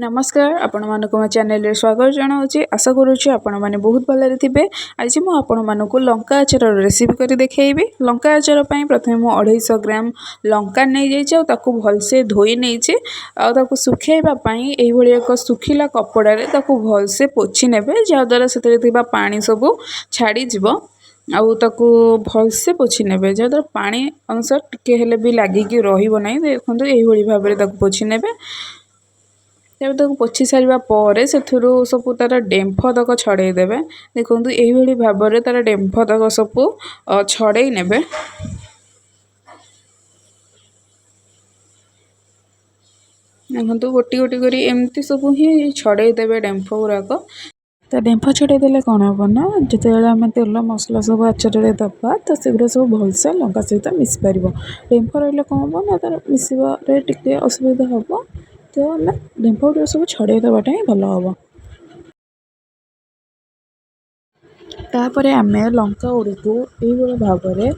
नमस्कार आपण मानक मो चैनल रे स्वागत जनाऊँगी। आशा करुँच आपण मैंने बहुत भलरे थे। आज मुझे आपण मानक लंका आचार रेसिपी कर देखी। लंका आचार प्रथम मुझे 250 ग्राम लंका नहीं जाइए भलसे धोई नहीं सुखाइवाई यही एक सुखिला कपड़ा भलसे पोछि ने जहाद्वारा से पानी सब छाड़ीज आउ ताकू भलसे पोछि ने जहाद्वारा पानी अंश टिके भी लगिकी रही देखो यही भाव में पोछि ने तेज तक पोछि सारा पर से सब तार डेम्फ तक छड़ेदेवे। देखो यही भाव में तार डेम्फ तक सब छड़े ने देखो गोटी गोटी कर एमती सब ही छड़ेदेवे डेम्फ गुड़ाक। तो डेम्फ छड़ेदेले कौन हम ना जिते आम तेल मसला सब आचार दबा तो सेगुरा सब भलसे लंका सहित मिसी पार। डेम्फ रही कौन हम ना तार मिसवे टे असुविधा हम तो आम डेम्फ गुड़ा सब छड़े देवाटा ही भल हम। तापर आम लंका गुड़ी को यही भाव में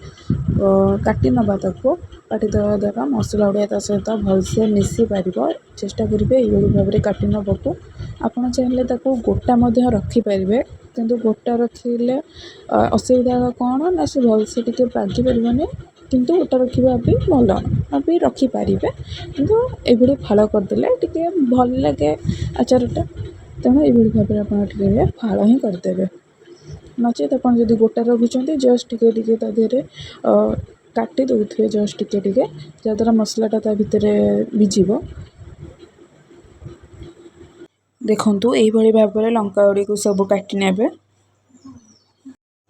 काटी नवा काटिदेवा द्वारा मसला गुड़ा सहित भलसे मिसी पार। चेष्टा करेंगे यही भाव में काटी नवाक। आपड़ चाहिए गोटा रखिपारे किंतु गोटा रखिले असुविधा कौन ना से भलसे टी पागी पारे किंतु गोटा रखा भी भल भी रखिपारे किंतु ये फाड़ करदे टी भल लगे आचारटा। तेणु ये भाव में आपड़े फाड़ ही करदे नचेत आप गोटा रखुच्च जस्ट टिके देहरे काटी दौथे जस्ट टिके जहाद्वारा मसलाटा ता भितर भिजिब। देखु यही भाव में लंका गुड़ी को सब काटी ने।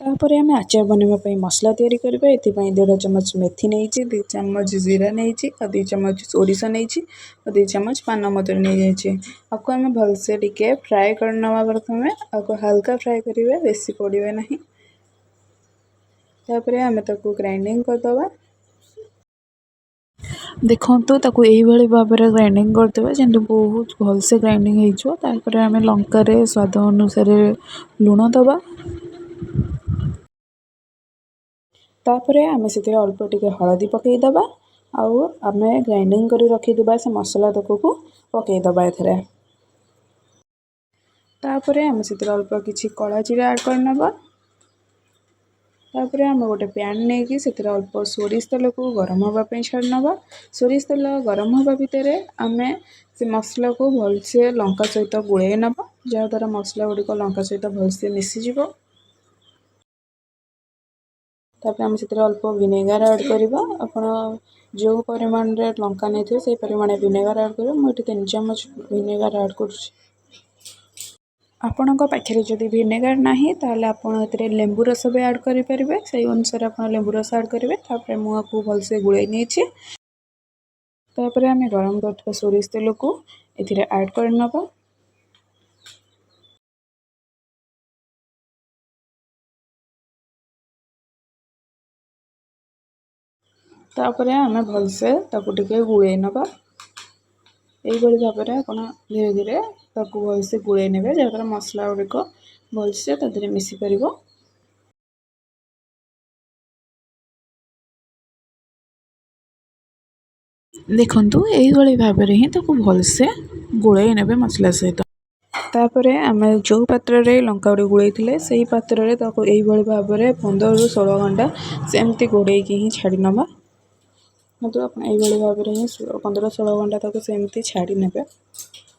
तापर आम आचार बनवाई मसला तैयारी करबा। ये 1.5 चम्मच मेथी नहीं, 2 चम्मच जीरा नहीं, 2 चम्मच सोरिष नहीं, 2 चम्मच पान मधुर नहीं जाइए। आपको आम भलसे टिके फ्राए करना प्रथम आपको हल्का फ्राए करेंगे बेसी पड़े ना। तापर आम ताको ग्राइंडिंग करदे। देखो ताको यही भाव में ग्राइंडिंग करदे जमी बहुत भलसे ग्राइंडिंग होपर आम लंकार स्वाद अनुसार लुण दबा। तापर आम से अल्प टिके हलदी पकईदबा आउ आम ग्राइंडिंग कर रखिदा से मसला तक को पकईदबा। एथरे तापर आम से अल्प किसी कला जीरा ऐड करनबा। तापर आम गोटे पैन नहीं से अल्प सोरिष तेल को गरम होगापी छाड़नवा। सोरिष तेल गरम होगा भितर आम से मसला को भलसे लंका सहित गुड़े नवा जहाद्वारा मसला गुड़िक लंका सहित भलसे मिसीज। तापर आम से अल्प विनेगार ऐड करवा। आपण जो परिमाण रे लंका नहीं से परिमाण विनेगार ऐड कर। मुझे 3 चम्मच विनेगार ऐड कर। आपण पाखे जदि विनेगार ना ताले आपड़ लेंबू रस भी ऐड करेंगे से अनुसार आप लेंबू रस ऐड करेंगे। तापर मुझे भलसे गुड़े नहीं तापर आम गरम कर सोरिष तेल को ये ऐड करनवा। तापर आम भलसे टिके गुड़े नवा। यही भाव में आप धीरे धीरे भलसे गुड़े ने जहाद्वारा मसला गुड़िक भलसे तादे मिसी पार। देखु यही भाव में ही भलसे गुड़े ने मसला सहित। तापर आम जो पात्र रे लंका गुड़ी गुड़े से पात्र रे यही भाव में 15 ରୁ 16 घंटा सेमती गुड़े ही छाड़ी नवा। मतलब आप यही भाव में ही 15-16 घंटा तक सेमती छाड़ी ने।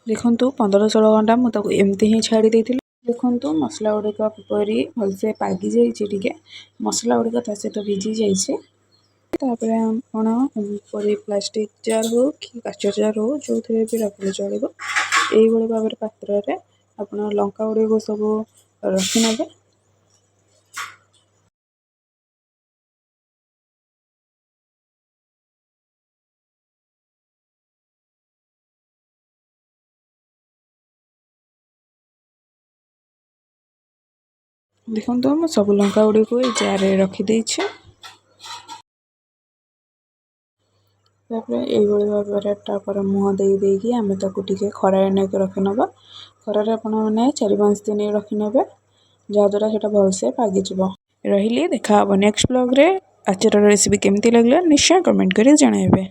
देखु 15-16 घंटा मुझे एमती ही छाड़ी देती। देखु मसला गुड़िक किपरि भलसे पागी जाइए मसला गुड़िक ता सहित भिजी जाइए। तापर आप प्लास्टिक जार हो कि काच जार हो जो थे भी रखले चलो। यही भाव में पात्र रे आप लंका गुड़ी को सब रखी ने। देखो मैं सब लंका गुड़ी को जार रखीदे। तापर यही भाव में मुँह देकी आम टे खरार नहीं रखी नवा। खरार आपने 4-5 दिन रखी ने जहाद्वारा से भलसे पागिज रही। देखा नेक्स्ट ब्लॉग रे आचार रेसिपी केमती लगला निश्चय कमेंट कर जणाइबे।